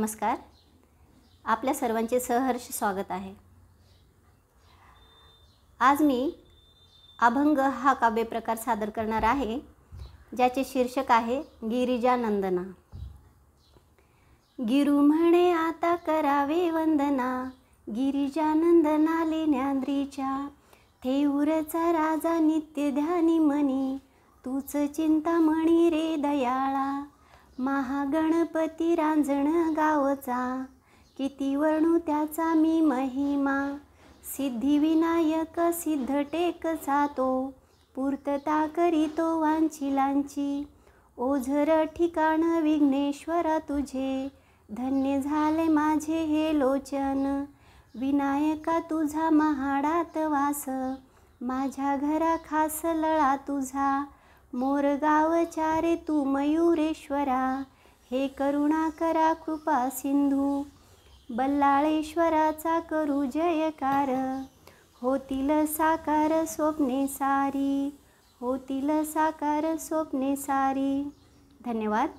नमस्कार. आपल्या सर्वांचे सहर्ष स्वागत आहे. आज मी अभंग हा काव्यप्रकार सादर करणार आहे, ज्याचे शीर्षक आहे गिरिजा नंदना. गिरू म्हणे आता करावे वंदना, गिरिजा नंदना लेण्याद्रीच्या. थेऊरचा राजा नित्य ध्यानी मनी, तूच चिंतामणी रे दयाळा. महागणपती रांजण गावचा, किती वर्णू त्याचा मी महिमा. सिद्धिविनायक सिद्ध टेकचा तो, पूर्तता करीतो वांछिलांची. ओझर ठिकाण विघ्नेश्वरा तुझे, धन्य झाले माझे हे लोचन. विनायका तुझा महाडात वास, माझ्या घरा खास लळा तुझा. मोरगाव चारे तू मयुरेश्वरा, हे करुणा करा कृपा सिंधू. बल्लाळेश्वराचा करू जयकार, होतील साकार स्वप्ने सारी, होतील साकार स्वप्ने सारी. धन्यवाद.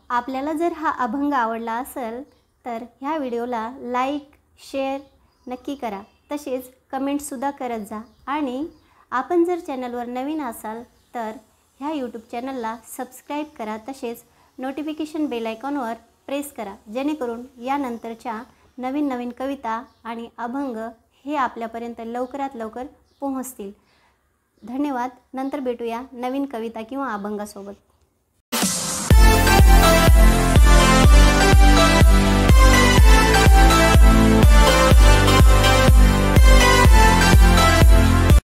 आपल्याला जर हा अभंग आवडला असेल तर ह्या व्हिडिओला लाईक शेअर नक्की करा. तसेच कमेंटसुद्धा करत जा. आणि आपण जर चॅनलवर नवीन असाल तर ह्या यूट्यूब चॅनलला सबस्क्राईब करा. तसेच नोटिफिकेशन बेल आयकॉनवर प्रेस करा, जेणेकरून यानंतरच्या नवीन नवीन कविता आणि अभंग हे आपल्यापर्यंत लवकरात लवकर पोहोचतील. धन्यवाद. नंतर भेटूया नवीन कविता किंवा अभंगासोबत.